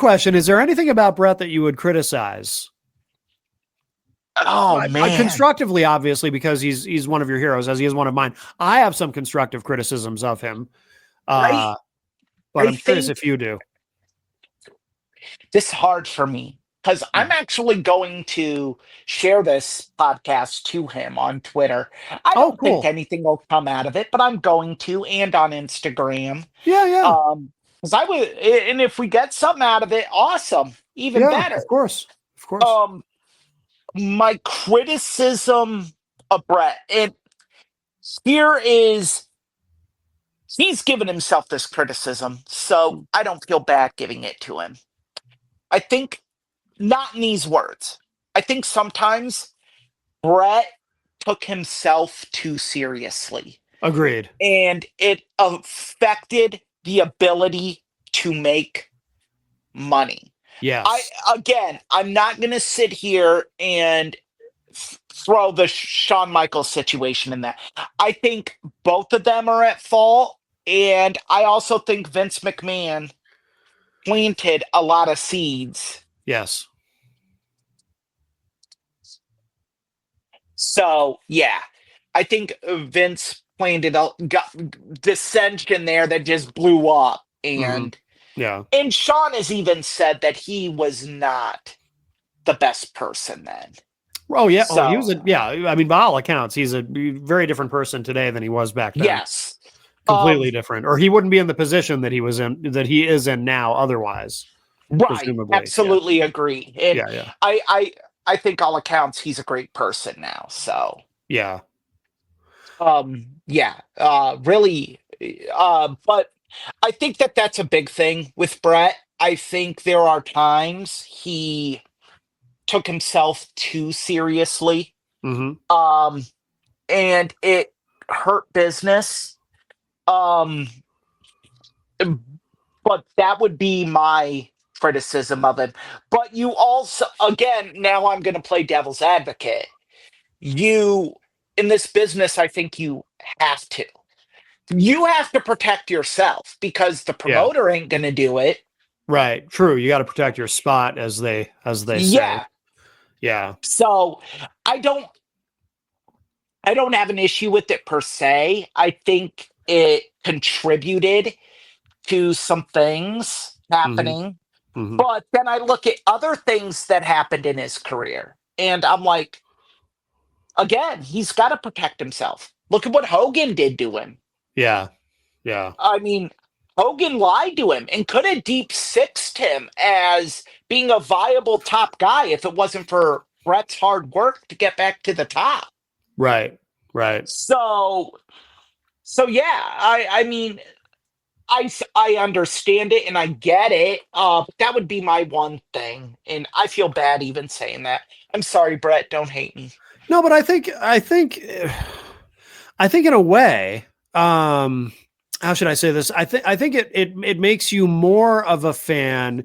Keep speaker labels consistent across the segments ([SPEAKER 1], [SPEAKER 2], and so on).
[SPEAKER 1] question. Is there anything about Bret that you would criticize?
[SPEAKER 2] Oh, man.
[SPEAKER 1] Constructively, obviously, because he's one of your heroes, as he is one of mine. I have some constructive criticisms of him. But I'm curious if you do.
[SPEAKER 2] This is hard for me because I'm actually going to share this podcast to him on Twitter. I don't think anything will come out of it, but I'm going to, and on Instagram.
[SPEAKER 1] Yeah.
[SPEAKER 2] Because I would, and if we get something out of it, awesome, even better.
[SPEAKER 1] Of course.
[SPEAKER 2] My criticism of Bret, and here is, he's given himself this criticism, so I don't feel bad giving it to him. I think, not in these words, I think sometimes Bret took himself too seriously.
[SPEAKER 1] Agreed.
[SPEAKER 2] And it affected the ability to make money.
[SPEAKER 1] Yes.
[SPEAKER 2] I'm not going to sit here and throw the Shawn Michaels situation in that. I think both of them are at fault. And I also think Vince McMahon planted a lot of seeds.
[SPEAKER 1] Yes.
[SPEAKER 2] So, yeah, I think Vince planted got dissension there that just blew up. And and Shawn has even said that he was not the best person then.
[SPEAKER 1] Oh, yeah. So, he was I mean, by all accounts, he's a very different person today than he was back then.
[SPEAKER 2] Yes.
[SPEAKER 1] Completely different. Or he wouldn't be in the position that he is in now otherwise.
[SPEAKER 2] Right. Absolutely agree. And I think all accounts he's a great person now. So
[SPEAKER 1] yeah.
[SPEAKER 2] Really. But I think that's a big thing with Bret. I think there are times he took himself too seriously.
[SPEAKER 1] Mm-hmm.
[SPEAKER 2] And it hurt business. But that would be my criticism of him. But you also, again, now I'm going to play devil's advocate. You, in this business, I think you have to. You have to protect yourself because the promoter ain't going to do it.
[SPEAKER 1] Right. True. You got to protect your spot, as they say. Yeah.
[SPEAKER 2] So I don't have an issue with it per se. I think it contributed to some things happening.
[SPEAKER 1] Mm-hmm.
[SPEAKER 2] But then I look at other things that happened in his career, and I'm like, again, he's got to protect himself. Look at what Hogan did to him.
[SPEAKER 1] Yeah.
[SPEAKER 2] I mean, Hogan lied to him and could have deep sixed him as being a viable top guy if it wasn't for Bret's hard work to get back to the top.
[SPEAKER 1] Right.
[SPEAKER 2] So yeah, I mean, I understand it and I get it. That would be my one thing, and I feel bad even saying that. I'm sorry, Bret. Don't hate me.
[SPEAKER 1] No, but I think in a way, how should I say this? I think it makes you more of a fan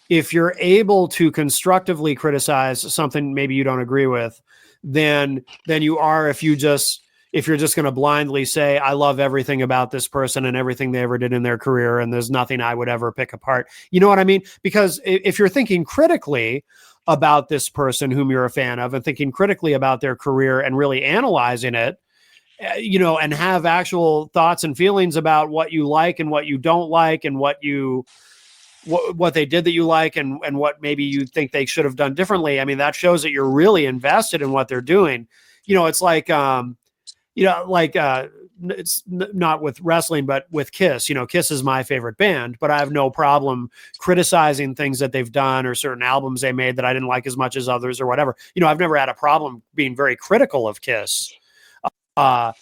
[SPEAKER 1] if you're able to constructively criticize something maybe you don't agree with than you are if you're just going to blindly say, I love everything about this person and everything they ever did in their career, and there's nothing I would ever pick apart. You know what I mean? Because if you're thinking critically about this person whom you're a fan of and thinking critically about their career and really analyzing it, and have actual thoughts and feelings about what you like and what you don't like and what they did that you like and what maybe you think they should have done differently. I mean, that shows that you're really invested in what they're doing. It's like, it's not with wrestling, but with Kiss. Kiss is my favorite band, but I have no problem criticizing things that they've done or certain albums they made that I didn't like as much as others or whatever. I've never had a problem being very critical of Kiss on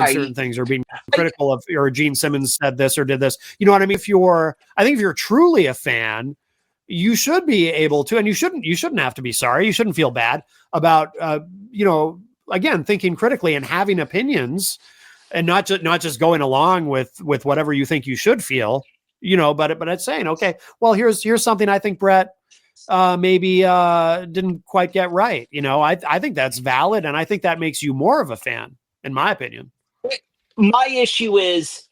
[SPEAKER 1] certain things, or being critical of, or Gene Simmons said this or did this. You know what I mean? I think if you're truly a fan, you should be able to, and you shouldn't have to be sorry. You shouldn't feel bad about, again, thinking critically and having opinions, and not just going along with whatever you think you should feel, but it's saying, okay, well, here's something I think Bret maybe didn't quite get right. I think that's valid, and I think that makes you more of a fan, in my opinion.
[SPEAKER 2] My issue is,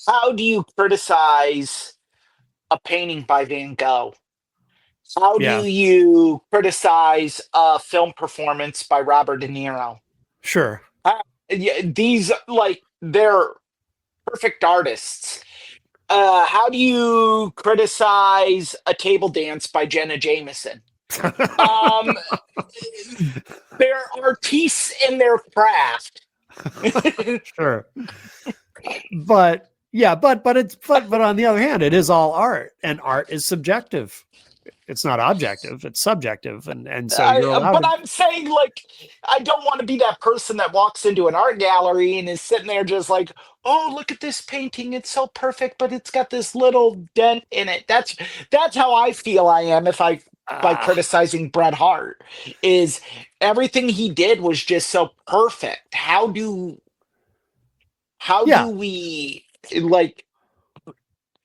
[SPEAKER 2] how do you criticize a painting by Van Gogh? How do
[SPEAKER 1] Yeah,
[SPEAKER 2] you criticize a film performance by Robert De Niro?
[SPEAKER 1] sure.
[SPEAKER 2] Yeah, these, like, they're perfect artists. How do you criticize a table dance by Jenna Jameson? Um, they're artistes in their craft.
[SPEAKER 1] Sure. But yeah, but on the other hand, it is all art, and art is subjective. It's not objective, it's subjective. And so you're allowed
[SPEAKER 2] But
[SPEAKER 1] to
[SPEAKER 2] I'm saying, like, I don't want to be that person that walks into an art gallery and is sitting there just like, oh, look at this painting. It's so perfect, but it's got this little dent in it. That's how I feel I am if I by criticizing Bret Hart, is everything he did was just so perfect. How do
[SPEAKER 1] yeah.
[SPEAKER 2] we, like,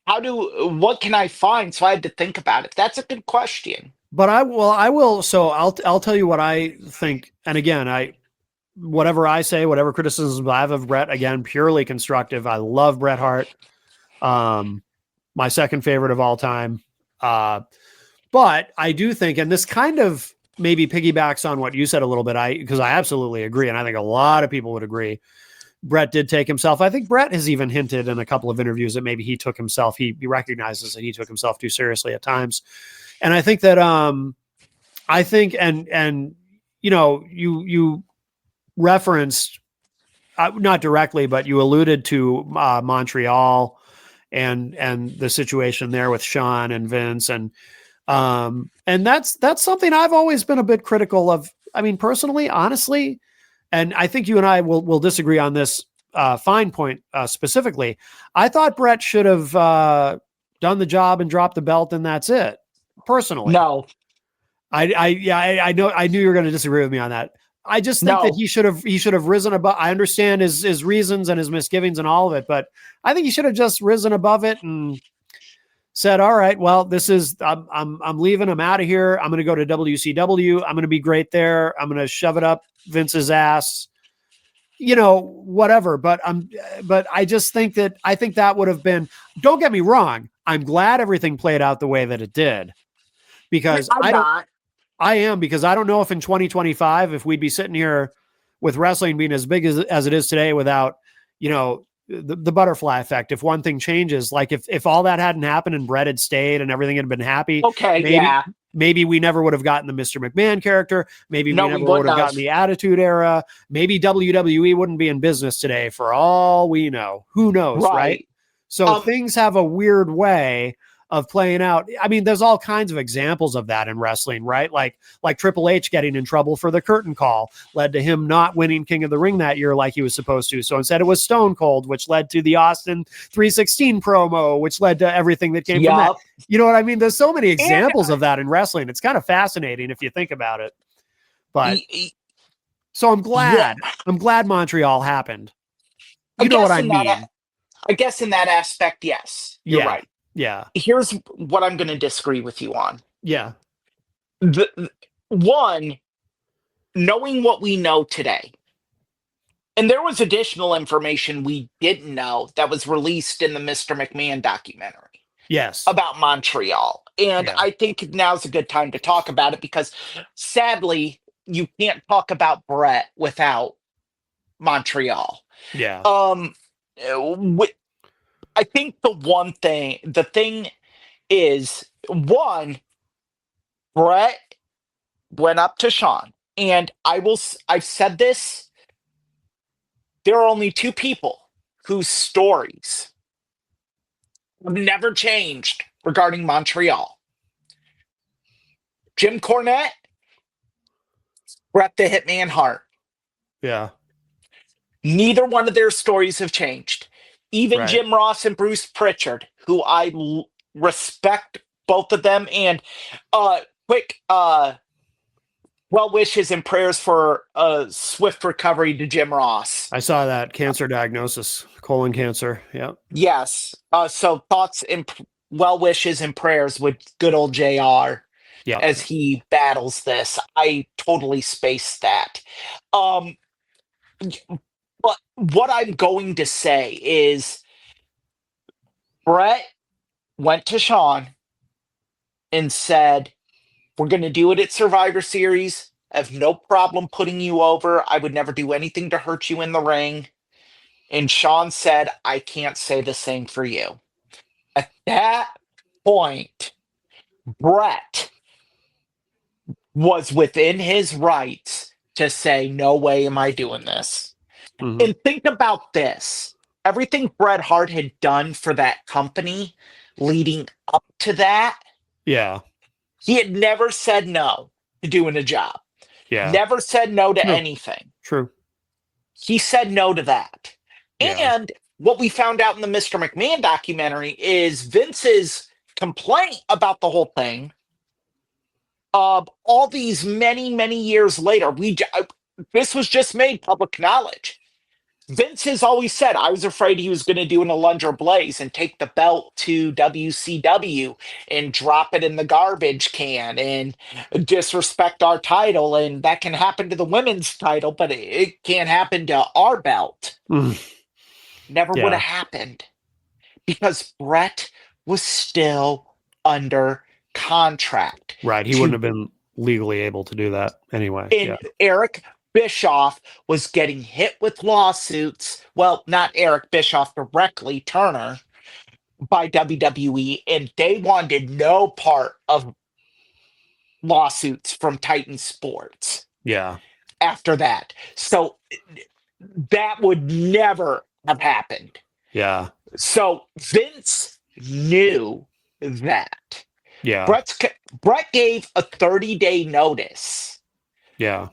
[SPEAKER 2] what can I find? So I had to think about it. That's a good question.
[SPEAKER 1] But I will so I'll tell you what I think. And again, whatever I say, whatever criticisms I have of Bret, again, purely constructive. I love Bret Hart. My second favorite of all time. But I do think, and this kind of maybe piggybacks on what you said a little bit, because I absolutely agree, and I think a lot of people would agree. Bret did take himself. I think Bret has even hinted in a couple of interviews that maybe he took himself. He recognizes that he took himself too seriously at times, and I think that I think and you referenced not directly, but you alluded to Montreal and the situation there with Sean and Vince and that's something I've always been a bit critical of. I mean, personally, honestly, and I think you and I will disagree on this fine point specifically. I thought Bret should have done the job and dropped the belt, and that's it. Personally,
[SPEAKER 2] No,
[SPEAKER 1] I know I knew you were going to disagree with me on that. I just think that
[SPEAKER 2] no.
[SPEAKER 1] he should have risen above. I understand his reasons and his misgivings and all of it, but I think he should have just risen above it and said, all right, well, this is, I'm leaving. I'm out of here. I'm going to go to WCW. I'm going to be great there. I'm going to shove it up Vince's ass, whatever. But I just think I think that would have been, don't get me wrong. I'm glad everything played out the way that it did, because
[SPEAKER 2] I'm not.
[SPEAKER 1] I am, because I don't know if in 2025, if we'd be sitting here with wrestling being as big as it is today without, the butterfly effect. If one thing changes, like if all that hadn't happened and Bret had stayed and everything had been happy,
[SPEAKER 2] Okay, yeah.
[SPEAKER 1] maybe we never would have gotten the Mr. McMahon character. Maybe
[SPEAKER 2] No,
[SPEAKER 1] we
[SPEAKER 2] we
[SPEAKER 1] never would
[SPEAKER 2] wouldn't
[SPEAKER 1] have
[SPEAKER 2] have.
[SPEAKER 1] gotten the Attitude Era. Maybe WWE wouldn't be in business today for all we know. Who knows, right?
[SPEAKER 2] Right.
[SPEAKER 1] So things have a weird way of playing out. I mean, there's all kinds of examples of that in wrestling, right? Like Triple H getting in trouble for the curtain call led to him not winning King of the Ring that year like he was supposed to. So instead it was Stone Cold, which led to the Austin 316 promo, which led to everything that came from that. You know what I mean? There's so many examples of that in wrestling. It's kind of fascinating if you think about it. But so I'm glad.
[SPEAKER 2] Yeah.
[SPEAKER 1] I'm glad Montreal happened. You know what I mean?
[SPEAKER 2] I guess in that aspect, yes, you're right.
[SPEAKER 1] Yeah.
[SPEAKER 2] Here's what I'm going to disagree with you on.
[SPEAKER 1] Yeah.
[SPEAKER 2] One, knowing what we know today, and there was additional information we didn't know that was released in the Mr. McMahon documentary.
[SPEAKER 1] Yes.
[SPEAKER 2] About Montreal. And I think now's a good time to talk about it, because sadly, you can't talk about Bret without Montreal.
[SPEAKER 1] Yeah.
[SPEAKER 2] I think the thing is, one, Bret went up to Sean, and I've said this, there are only two people whose stories have never changed regarding Montreal: Jim Cornette, Bret the Hitman Hart.
[SPEAKER 1] Yeah.
[SPEAKER 2] Neither one of their stories have changed. Even
[SPEAKER 1] Right.
[SPEAKER 2] Jim Ross and Bruce Pritchard, who I respect both of them, and quick well wishes and prayers for a swift recovery to Jim Ross.
[SPEAKER 1] I saw that cancer diagnosis, colon cancer. Yeah.
[SPEAKER 2] Yes. So thoughts and well wishes and prayers with good old JR.
[SPEAKER 1] Yeah.
[SPEAKER 2] As he battles this. I totally spaced that. But what I'm going to say is, Bret went to Sean and said, we're going to do it at Survivor Series. I have no problem putting you over. I would never do anything to hurt you in the ring. And Sean said, I can't say the same for you. At that point, Bret was within his rights to say, no way am I doing this.
[SPEAKER 1] Mhm.
[SPEAKER 2] And think about this. Everything Bret Hart had done for that company leading up to that,
[SPEAKER 1] Yeah.
[SPEAKER 2] he had never said no to doing a job.
[SPEAKER 1] Yeah.
[SPEAKER 2] Never said no to
[SPEAKER 1] True.
[SPEAKER 2] anything.
[SPEAKER 1] True.
[SPEAKER 2] He said no to that.
[SPEAKER 1] Yeah.
[SPEAKER 2] And what we found out in the Mr. McMahon documentary is Vince's complaint about the whole thing. All these many, many years later, this was just made public knowledge. Vince has always said, I was afraid he was going to do an Alundra Blaze and take the belt to WCW and drop it in the garbage can and disrespect our title. And that can happen to the women's title, but it can't happen to our belt. Never would have happened because Bret was still under contract.
[SPEAKER 1] Right. He wouldn't have been legally able to do that anyway.
[SPEAKER 2] And Eric Bischoff was getting hit with lawsuits. Well, not Eric Bischoff directly, Turner, by WWE, and they wanted no part of lawsuits from Titan Sports.
[SPEAKER 1] Yeah.
[SPEAKER 2] After that. So that would never have happened.
[SPEAKER 1] Yeah.
[SPEAKER 2] So Vince knew that.
[SPEAKER 1] Yeah.
[SPEAKER 2] Bret gave a 30-day notice.
[SPEAKER 1] Yeah.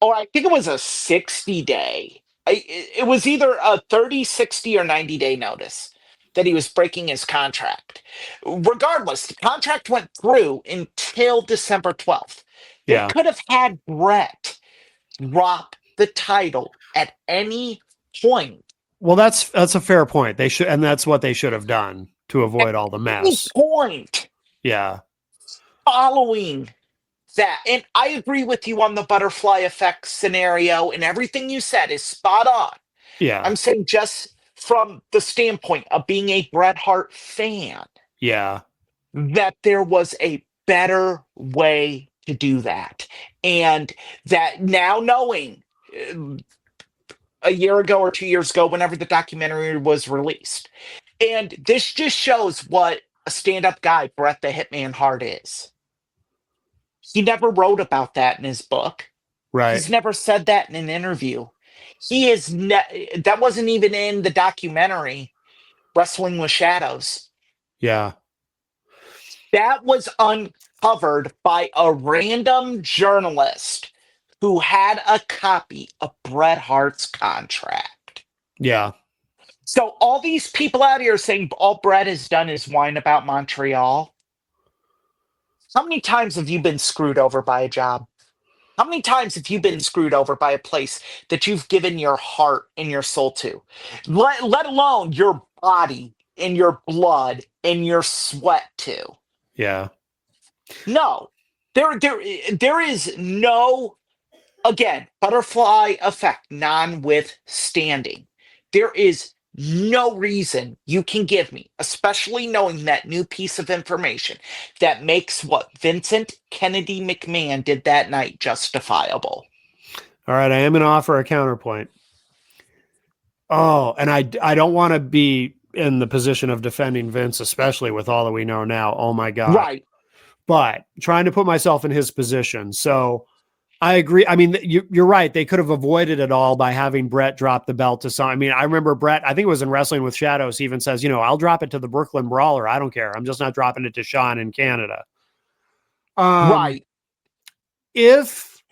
[SPEAKER 2] Or I think it was a 60-day. It was either a 30, 60, or 90-day notice that he was breaking his contract. Regardless, the contract went through until December 12th. They could have had Bret drop the title at any point.
[SPEAKER 1] Well, that's a fair point. They should, and that's what they should have done to avoid all the mess.
[SPEAKER 2] Any point.
[SPEAKER 1] Yeah.
[SPEAKER 2] Following that, and I agree with you on the butterfly effect scenario, and everything you said is spot on.
[SPEAKER 1] Yeah.
[SPEAKER 2] I'm saying just from the standpoint of being a Bret Hart fan, that there was a better way to do that. And that now knowing a year ago or 2 years ago, whenever the documentary was released, and this just shows what a stand-up guy Bret the Hitman Hart is. He never wrote about that in his book.
[SPEAKER 1] Right.
[SPEAKER 2] He's never said that in an interview. He is that wasn't even in the documentary Wrestling with Shadows.
[SPEAKER 1] Yeah.
[SPEAKER 2] That was uncovered by a random journalist who had a copy of Bret Hart's contract.
[SPEAKER 1] Yeah.
[SPEAKER 2] So all these people out here saying all Bret has done is whine about Montreal. How many times have you been screwed over by a job? How many times have you been screwed over by a place that you've given your heart and your soul to? Let alone your body and your blood and your sweat to.
[SPEAKER 1] Yeah.
[SPEAKER 2] No. There is no, again, butterfly effect notwithstanding. There is no reason you can give me, especially knowing that new piece of information, that makes what Vincent Kennedy McMahon did that night justifiable.
[SPEAKER 1] All right, I am going to offer a counterpoint. Oh, and I don't want to be in the position of defending Vince, especially with all that we know now. Oh my God.
[SPEAKER 2] Right.
[SPEAKER 1] But trying to put myself in his position. So I agree. I mean, you're right. They could have avoided it all by having Bret drop the belt to some. I mean, I remember Bret, I think it was in Wrestling with Shadows, he even says, I'll drop it to the Brooklyn Brawler. I don't care. I'm just not dropping it to Sean in Canada.
[SPEAKER 2] Right.
[SPEAKER 1] If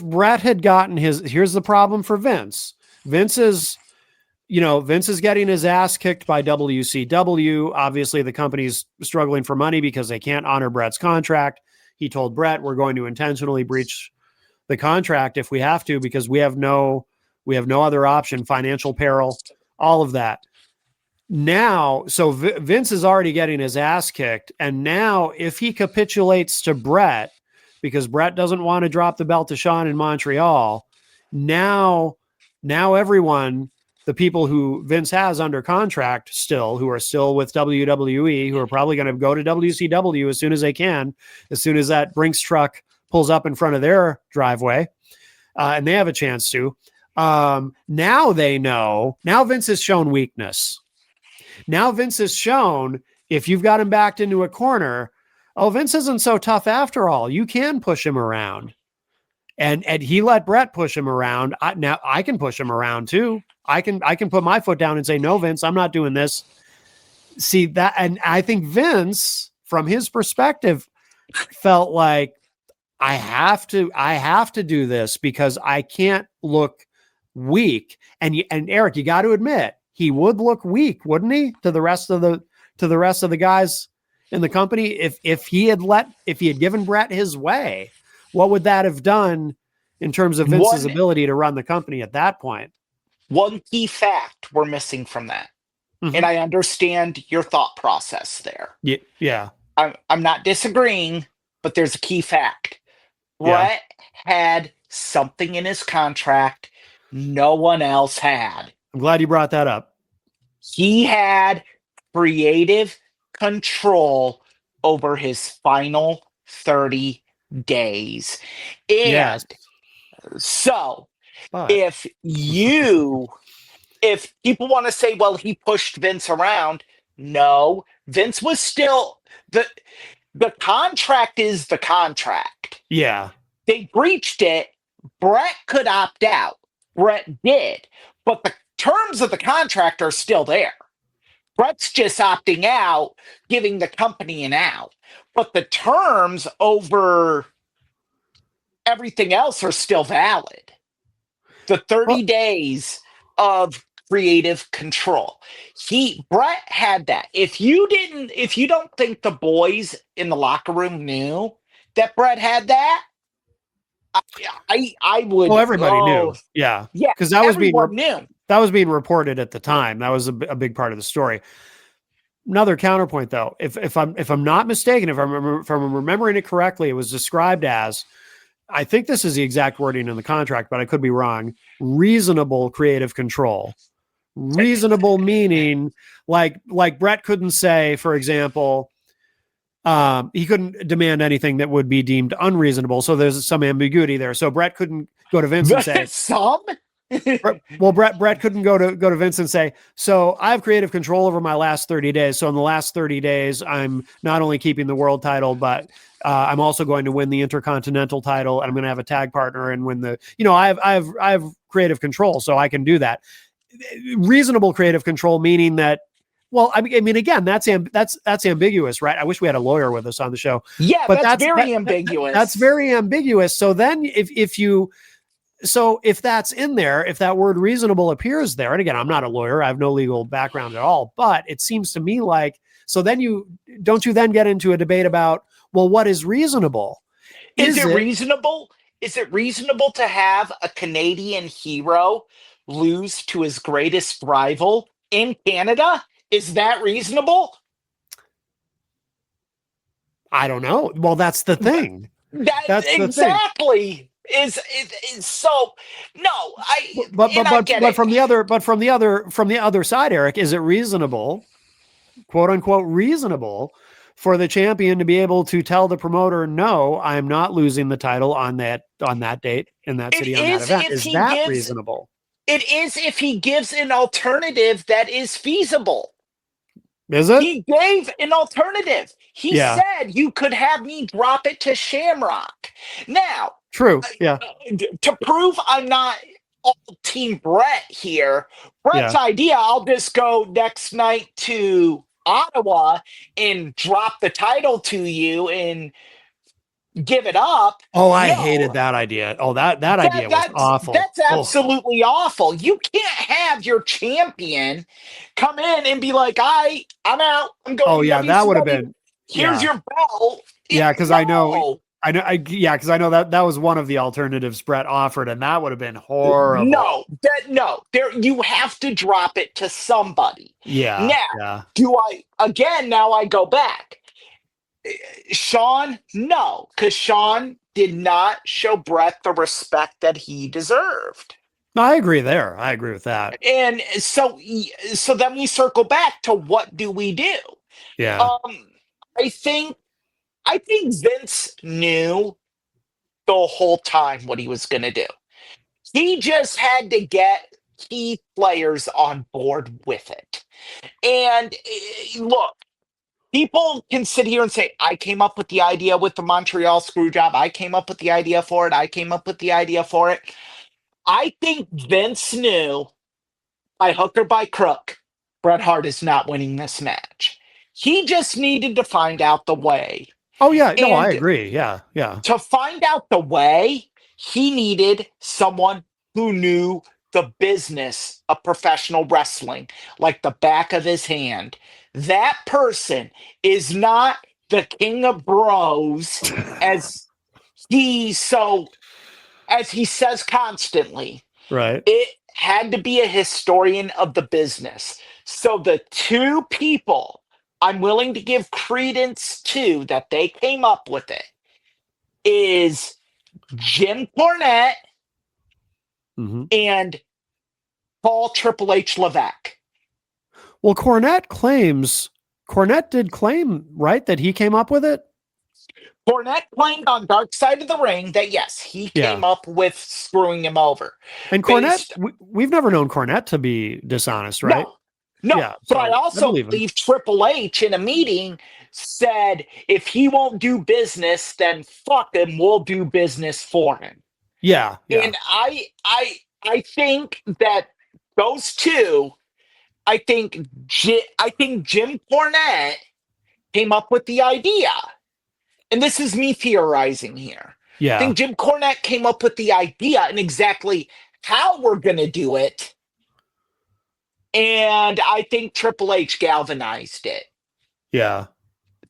[SPEAKER 1] Bret had gotten here's the problem for Vince. Vince is getting his ass kicked by WCW. Obviously, the company's struggling for money because they can't honor Bret's contract. He told Bret, we're going to intentionally breach the contract if we have to, because we have no other option, financial peril, all of that. Now, so Vince is already getting his ass kicked. And now if he capitulates to Bret, because Bret doesn't want to drop the belt to Sean in Montreal, now everyone the people who Vince has under contract still, who are still with WWE, who are probably going to go to WCW as soon as they can, as soon as that Brinks truck pulls up in front of their driveway, and they have a chance to. Now they know. Now Vince has shown weakness. Now Vince has shown, if you've got him backed into a corner, oh, Vince isn't so tough after all. You can push him around. And he let Bret push him around. Now I can push him around too. I can put my foot down and say, no, Vince, I'm not doing this. See that, and I think Vince, from his perspective, felt like I have to do this because I can't look weak. And Eric, you got to admit, he would look weak, wouldn't he, to the rest of the guys in the company if he had given Bret his way. What would that have done in terms of Vince's ability to run the company at that point?
[SPEAKER 2] One key fact we're missing from that. Mm-hmm. And I understand your thought process there.
[SPEAKER 1] Yeah.
[SPEAKER 2] I'm not disagreeing, but there's a key fact. Bret had something in his contract no one else had.
[SPEAKER 1] I'm glad you brought that up.
[SPEAKER 2] He had creative control over his final 30 days. And
[SPEAKER 1] yes.
[SPEAKER 2] So if people want to say, well, he pushed Vince around, no, Vince was still the contract is the contract.
[SPEAKER 1] Yeah.
[SPEAKER 2] They breached it. Bret could opt out. Bret did. But the terms of the contract are still there. Bret's just opting out, giving the company an out. But the terms over everything else are still valid. The 30 days of creative control. Bret had that. If you don't think the boys in the locker room knew that Bret had that, I would.
[SPEAKER 1] Well, everybody knew. Yeah. Because that was being reported at the time. That was a big part of the story. Another counterpoint, though, if I'm not mistaken, if I'm remembering it correctly, it was described as, I think this is the exact wording in the contract, but I could be wrong, reasonable creative control. Reasonable meaning like Bret couldn't say, for example, he couldn't demand anything that would be deemed unreasonable. So there's some ambiguity there. So Bret couldn't go to Vince and say Bret couldn't go to Vince and say, so I have creative control over my last 30 days. So in the last 30 days, I'm not only keeping the world title, but I'm also going to win the Intercontinental title, and I'm going to have a tag partner and win the, I have creative control, so I can do that. Reasonable creative control, meaning that, well, I mean, again, that's ambiguous, right? I wish we had a lawyer with us on the show.
[SPEAKER 2] Yeah, but that's very ambiguous.
[SPEAKER 1] That's very ambiguous. So then if that's in there, if that word reasonable appears there, and again, I'm not a lawyer, I have no legal background at all, but it seems to me like, so then you then get into a debate about, well, what is reasonable?
[SPEAKER 2] Is it reasonable? Is it reasonable to have a Canadian hero lose to his greatest rival in Canada? Is that reasonable?
[SPEAKER 1] I don't know. Well, that's the thing.
[SPEAKER 2] That's exactly. Is so no.
[SPEAKER 1] But from the other side, Eric, is it reasonable, quote unquote, reasonable for the champion to be able to tell the promoter, no, I'm not losing the title on that date in that city on that event? Is that reasonable?
[SPEAKER 2] It is if he gives an alternative that is feasible.
[SPEAKER 1] Is it?
[SPEAKER 2] He gave an alternative. He said you could have me drop it to Shamrock. Now,
[SPEAKER 1] true. Yeah.
[SPEAKER 2] To prove I'm not all Team Bret here, Bret's idea, I'll just go next night to Ottawa and drop the title to you and give it up.
[SPEAKER 1] Oh, I hated that idea. Oh, that idea was awful.
[SPEAKER 2] That's absolutely awful. You can't have your champion come in and be like, I'm out. I'm going.
[SPEAKER 1] Oh yeah, that would have been.
[SPEAKER 2] Here's your belt.
[SPEAKER 1] Yeah, because I know that was one of the alternatives Bret offered, and that would have been horrible.
[SPEAKER 2] No. You have to drop it to somebody.
[SPEAKER 1] Yeah.
[SPEAKER 2] Now, now I go back. Shawn, no, because Shawn did not show Bret the respect that he deserved.
[SPEAKER 1] No, I agree there. I agree with that.
[SPEAKER 2] And so then we circle back to what do we do?
[SPEAKER 1] Yeah.
[SPEAKER 2] Um, I think I think Vince knew the whole time what he was going to do. He just had to get key players on board with it. And look, people can sit here and say, I came up with the idea with the Montreal Screwjob. I came up with the idea for it. I came up with the idea for it. I think Vince knew by hook or by crook, Bret Hart is not winning this match. He just needed to find out the way.
[SPEAKER 1] Oh yeah. No, I
[SPEAKER 2] And
[SPEAKER 1] agree. Yeah. Yeah.
[SPEAKER 2] to find out the way, he needed someone who knew the business of professional wrestling like the back of his hand. That person is not the king of bros as as he says constantly.
[SPEAKER 1] Right.
[SPEAKER 2] It had to be a historian of the business. So the two people I'm willing to give credence to that they came up with it is Jim Cornette
[SPEAKER 1] Mm-hmm.
[SPEAKER 2] and Paul Triple H Levesque.
[SPEAKER 1] Well, Cornette did claim, right, that he came up with it.
[SPEAKER 2] Cornette claimed on Dark Side of the Ring that yes, he came up with screwing him over.
[SPEAKER 1] And Cornette, we've never known Cornette to be dishonest, right?
[SPEAKER 2] No.
[SPEAKER 1] Yeah,
[SPEAKER 2] but I also believe Triple H in a meeting said if he won't do business, then fuck him, we'll do business for him.
[SPEAKER 1] Yeah.
[SPEAKER 2] And I think that those two, I think Jim Cornette came up with the idea. And this is me theorizing here.
[SPEAKER 1] Yeah.
[SPEAKER 2] I think Jim Cornette came up with the idea and exactly how we're going to do it. And I think Triple H galvanized it.
[SPEAKER 1] Yeah.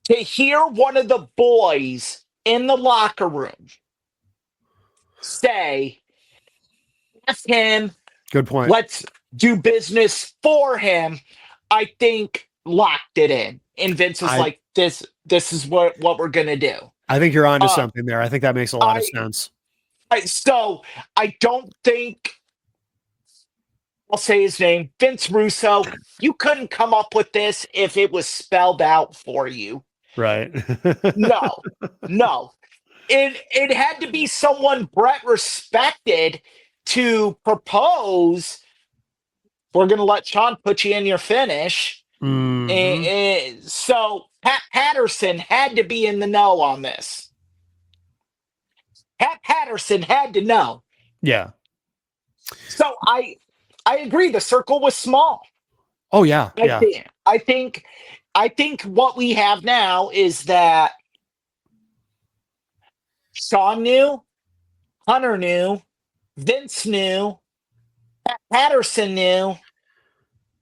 [SPEAKER 2] To hear one of the boys in the locker room say, ask him,
[SPEAKER 1] good point.
[SPEAKER 2] Let's do business for him, I think locked it in. And Vince was like, this is what we're going to do.
[SPEAKER 1] I think you're onto something there. I think that makes a lot of sense.
[SPEAKER 2] So I don't think, I'll say his name, Vince Russo, you couldn't come up with this if it was spelled out for you.
[SPEAKER 1] Right.
[SPEAKER 2] No. It had to be someone Bret respected to propose, we're going to let Sean put you in your finish.
[SPEAKER 1] Mm-hmm.
[SPEAKER 2] So Pat Patterson had to be in the know on this. Pat Patterson had to know.
[SPEAKER 1] Yeah.
[SPEAKER 2] So I agree. The circle was small.
[SPEAKER 1] Oh yeah.
[SPEAKER 2] I think what we have now is that Sean knew, Hunter knew, Vince knew, Pat Patterson knew,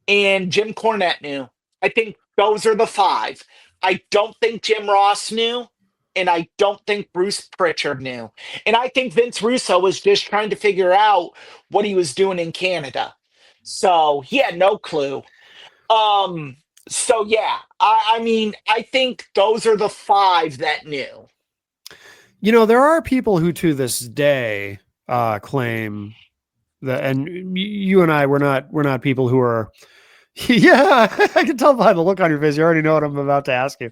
[SPEAKER 2] and Jim Cornette knew. I think those are the five. I don't think Jim Ross knew, and I don't think Bruce Pritchard knew. And I think Vince Russo was just trying to figure out what he was doing in Canada. So he had no clue. So yeah, I mean, I think those are the five that knew.
[SPEAKER 1] You know, there are people who to this day claim that, and you and I, we're not people who are, yeah, I can tell by the look on your face. You already know what I'm about to ask you.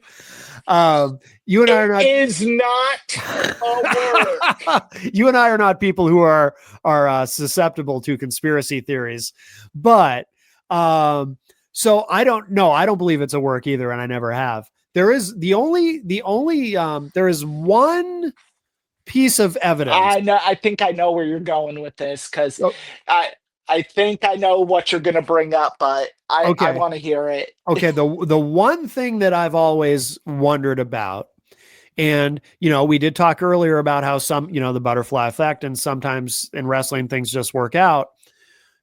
[SPEAKER 1] You and I are not.
[SPEAKER 2] Is not a word.
[SPEAKER 1] You and I are not people who are susceptible to conspiracy theories, but so I don't know. I don't believe it's a work either, and I never have. There is there is one piece of evidence.
[SPEAKER 2] I think I know where you're going with this because I think I know what you're going to bring up, but I want to hear it.
[SPEAKER 1] Okay. The one thing that I've always wondered about, and, you know, we did talk earlier about how some, you know, the butterfly effect, and sometimes in wrestling things just work out.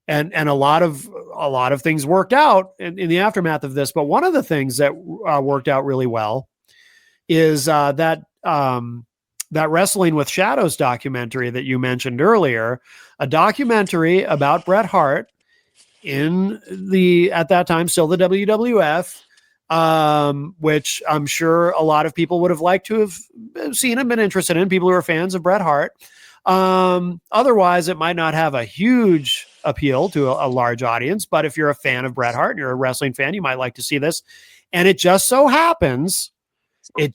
[SPEAKER 1] And a lot of things worked out in the aftermath of this. But one of the things that worked out really well is that Wrestling with Shadows documentary that you mentioned earlier, a documentary about Bret Hart in at that time, still the WWF, which I'm sure a lot of people would have liked to have seen and been interested in, people who are fans of Bret Hart. Otherwise, it might not have a huge appeal to a large audience. But if you're a fan of Bret Hart and you're a wrestling fan, you might like to see this. And it just so happens
[SPEAKER 2] You're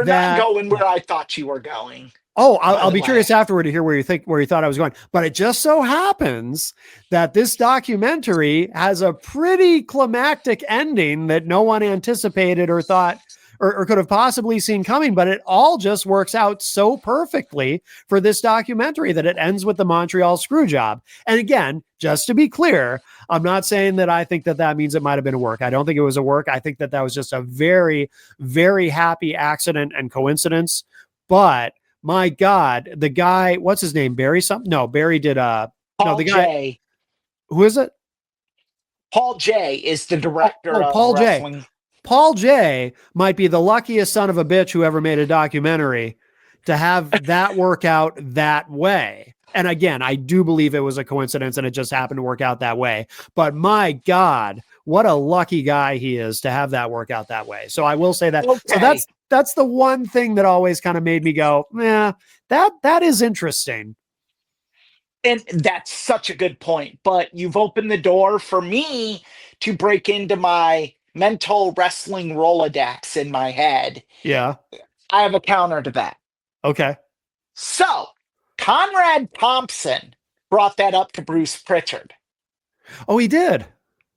[SPEAKER 1] that,
[SPEAKER 2] not going where I thought you were going.
[SPEAKER 1] Oh, I'll be curious afterward to hear where you thought I was going. But it just so happens that this documentary has a pretty climactic ending that no one anticipated or thought or could have possibly seen coming. But it all just works out so perfectly for this documentary that it ends with the Montreal Screwjob. And again, just to be clear, I'm not saying that I think that means it might have been a work. I don't think it was a work. I think that was just a very, very happy accident and coincidence. But my God, the guy, what's his name? Barry something? No, Barry did
[SPEAKER 2] Paul J.
[SPEAKER 1] Who is it?
[SPEAKER 2] Paul J is the director of
[SPEAKER 1] Paul
[SPEAKER 2] wrestling.
[SPEAKER 1] J. Paul J might be the luckiest son of a bitch who ever made a documentary to have that work out that way. And again, I do believe it was a coincidence and it just happened to work out that way. But my God, what a lucky guy he is to have that work out that way. So I will say that. Okay. So that's the one thing that always kind of made me go, yeah, that is interesting.
[SPEAKER 2] And that's such a good point. But you've opened the door for me to break into my mental wrestling Rolodex in my head.
[SPEAKER 1] Yeah.
[SPEAKER 2] I have a counter to that.
[SPEAKER 1] Okay.
[SPEAKER 2] So Conrad Thompson brought that up to Bruce Pritchard.
[SPEAKER 1] Oh, he did?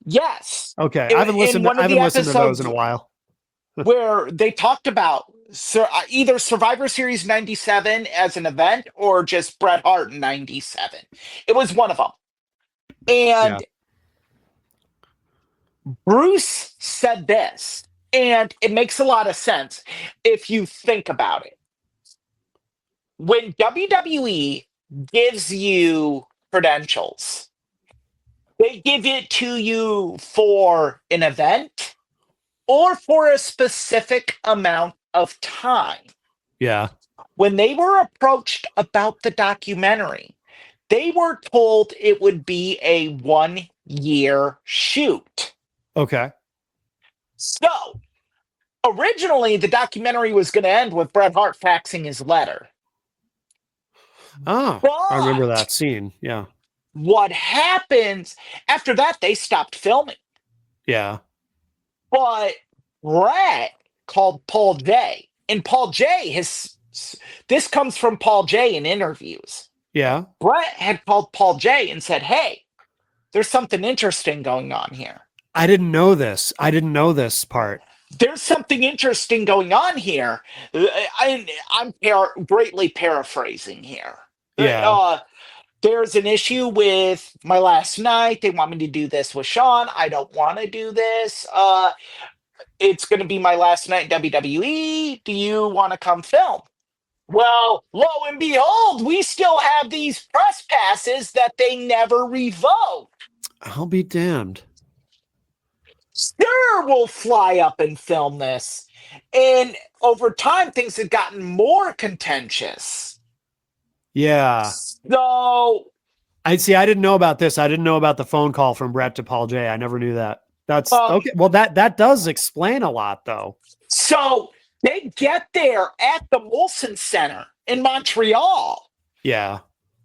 [SPEAKER 2] Yes.
[SPEAKER 1] Okay. I haven't listened to those in a while.
[SPEAKER 2] Where they talked about either Survivor Series 97 as an event or just Bret Hart in 97. It was one of them. And Bruce said this, and it makes a lot of sense if you think about it. When WWE gives you credentials, they give it to you for an event or for a specific amount of time.
[SPEAKER 1] Yeah.
[SPEAKER 2] When they were approached about the documentary, they were told it would be a 1-year shoot.
[SPEAKER 1] Okay.
[SPEAKER 2] So, originally, the documentary was going to end with Bret Hart faxing his letter.
[SPEAKER 1] Oh, but I remember that scene. Yeah.
[SPEAKER 2] What happens after that? They stopped filming.
[SPEAKER 1] Yeah.
[SPEAKER 2] But Bret called Paul J. And Paul J, this comes from Paul J in interviews.
[SPEAKER 1] Yeah.
[SPEAKER 2] Bret had called Paul J and said, hey, there's something interesting going on here.
[SPEAKER 1] I didn't know this. I didn't know this part.
[SPEAKER 2] There's something interesting going on here. I'm greatly paraphrasing here.
[SPEAKER 1] Yeah.
[SPEAKER 2] There's an issue with my last night. They want me to do this with Sean. I don't want to do this. It's going to be my last night in WWE. Do you want to come film? Well, lo and behold, we still have these press passes that they never revoked.
[SPEAKER 1] I'll be damned.
[SPEAKER 2] Sure, we'll fly up and film this. And over time, things have gotten more contentious.
[SPEAKER 1] Yeah.
[SPEAKER 2] So
[SPEAKER 1] I didn't know about this. I didn't know about the phone call from Bret to Paul J. I never knew that. That's okay. Well, that does explain a lot, though.
[SPEAKER 2] So they get there at the Molson Center in Montreal.
[SPEAKER 1] Yeah.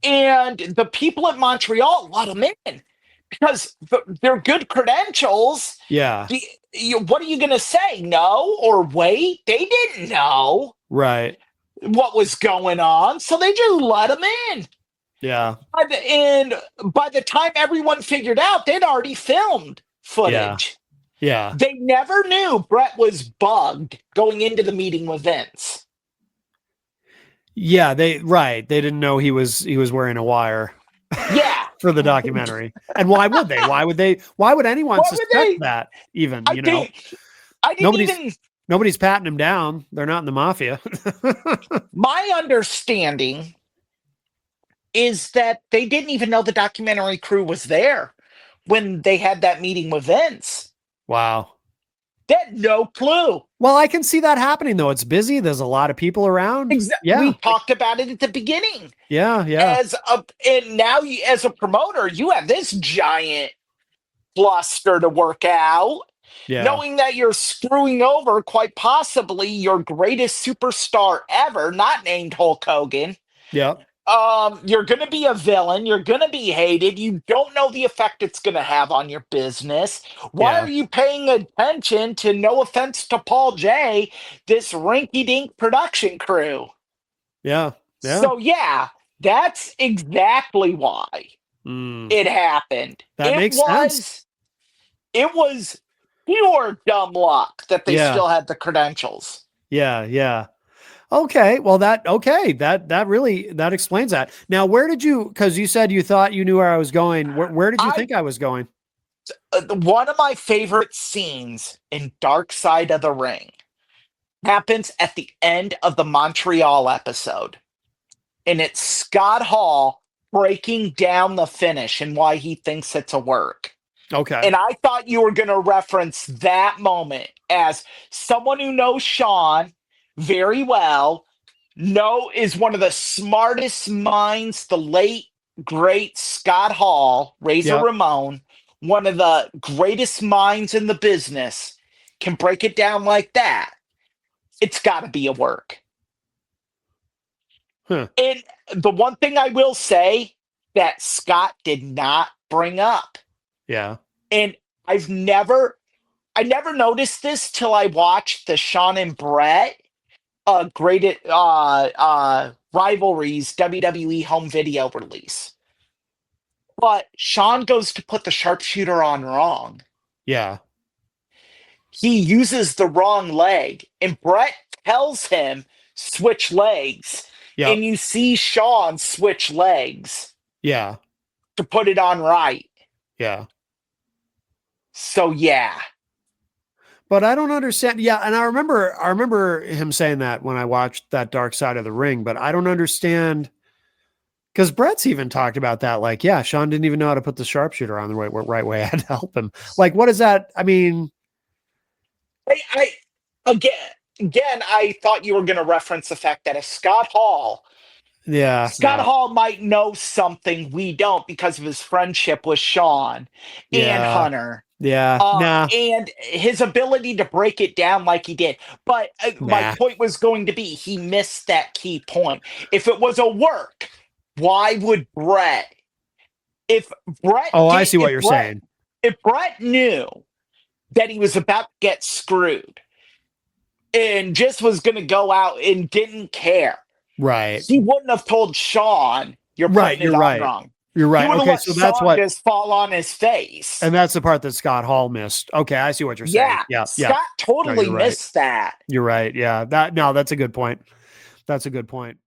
[SPEAKER 2] And the people at Montreal let them in because they're good credentials.
[SPEAKER 1] Yeah.
[SPEAKER 2] What are you going to say? No or wait? They didn't know.
[SPEAKER 1] Right.
[SPEAKER 2] What was going on. So they just let them in.
[SPEAKER 1] Yeah.
[SPEAKER 2] And by the time everyone figured out, they'd already filmed footage.
[SPEAKER 1] Yeah.
[SPEAKER 2] They never knew Bret was bugged going into the meeting with Vince.
[SPEAKER 1] Yeah, they didn't know he was wearing a wire.
[SPEAKER 2] Yeah.
[SPEAKER 1] For the documentary. And why would they? Why would anyone suspect that even, Nobody's patting him down. They're not in the mafia.
[SPEAKER 2] My understanding is that they didn't even know the documentary crew was there when they had that meeting with Vince.
[SPEAKER 1] Wow.
[SPEAKER 2] They had no clue.
[SPEAKER 1] Well, I can see that happening, though. It's busy. There's a lot of people around.
[SPEAKER 2] Exactly.
[SPEAKER 1] Yeah.
[SPEAKER 2] We talked about it at the beginning.
[SPEAKER 1] Yeah, yeah.
[SPEAKER 2] And now as a promoter, you have this giant cluster to work out.
[SPEAKER 1] Yeah.
[SPEAKER 2] knowing that you're screwing over quite possibly your greatest superstar ever, not named Hulk Hogan.
[SPEAKER 1] Yeah.
[SPEAKER 2] You're going to be a villain. You're going to be hated. You don't know the effect it's going to have on your business. Why
[SPEAKER 1] Yeah.
[SPEAKER 2] are you paying attention to, no offense to Paul J, this rinky-dink production crew?
[SPEAKER 1] Yeah. Yeah.
[SPEAKER 2] So yeah, that's exactly why
[SPEAKER 1] Mm,
[SPEAKER 2] it happened.
[SPEAKER 1] that makes sense.
[SPEAKER 2] It was pure dumb luck that they
[SPEAKER 1] Yeah.
[SPEAKER 2] still had the credentials.
[SPEAKER 1] Yeah. Yeah. Okay. Well, that really, that explains that. Now, where did you, cause you said you thought you knew where I was going. Where did you
[SPEAKER 2] I
[SPEAKER 1] think I was going?
[SPEAKER 2] One of my favorite scenes in Dark Side of the Ring happens at the end of the Montreal episode. And it's Scott Hall breaking down the finish and why he thinks it's a work.
[SPEAKER 1] Okay.
[SPEAKER 2] And I thought you were going to reference that moment as someone who knows Sean very well, is one of the smartest minds, the late, great Scott Hall, Razor
[SPEAKER 1] Yep.
[SPEAKER 2] Ramon, one of the greatest minds in the business, can break it down like that. It's got to be a work.
[SPEAKER 1] Huh.
[SPEAKER 2] And the one thing I will say that Scott did not bring up,
[SPEAKER 1] Yeah.
[SPEAKER 2] and I never noticed this till I watched the Sean and Bret graded rivalries WWE home video release. But Sean goes to put the sharpshooter on wrong.
[SPEAKER 1] Yeah.
[SPEAKER 2] He uses the wrong leg, and Bret tells him switch legs,
[SPEAKER 1] Yep.
[SPEAKER 2] and you see Sean switch legs
[SPEAKER 1] Yeah.
[SPEAKER 2] to put it on right.
[SPEAKER 1] Yeah.
[SPEAKER 2] So yeah.
[SPEAKER 1] But I don't understand. Yeah, and I remember him saying that when I watched that Dark Side of the Ring, but I don't understand because Brett's even talked about that. Like, yeah, Sean didn't even know how to put the sharpshooter on the right way. I had to help him. Like, what is that? I mean,
[SPEAKER 2] I again, I thought you were going to reference the fact that if
[SPEAKER 1] yeah,
[SPEAKER 2] Scott
[SPEAKER 1] no,
[SPEAKER 2] Hall might know something we don't because of his friendship with Sean and
[SPEAKER 1] yeah,
[SPEAKER 2] Hunter,
[SPEAKER 1] yeah, nah,
[SPEAKER 2] and his ability to break it down like he did. But my
[SPEAKER 1] nah.
[SPEAKER 2] point was going to be he missed that key point. If it was a work, why would Brett? If
[SPEAKER 1] Oh, I see what you're saying.
[SPEAKER 2] If Brett knew that he was about to get screwed and just was going to go out and didn't care,
[SPEAKER 1] Right,
[SPEAKER 2] he wouldn't have told Sean, "You're
[SPEAKER 1] right.
[SPEAKER 2] putting it
[SPEAKER 1] You're
[SPEAKER 2] on
[SPEAKER 1] right.
[SPEAKER 2] wrong."
[SPEAKER 1] You're
[SPEAKER 2] He
[SPEAKER 1] right.
[SPEAKER 2] would have
[SPEAKER 1] Okay,
[SPEAKER 2] let
[SPEAKER 1] so that's
[SPEAKER 2] Sean
[SPEAKER 1] what,
[SPEAKER 2] just fall on his face.
[SPEAKER 1] and that's the part that Scott Hall missed. Okay, I see what you're saying.
[SPEAKER 2] Yeah,
[SPEAKER 1] Yeah, yeah.
[SPEAKER 2] Scott
[SPEAKER 1] No,
[SPEAKER 2] totally
[SPEAKER 1] you're right.
[SPEAKER 2] missed that.
[SPEAKER 1] You're right. Yeah, that no, that's a good point. That's a good point.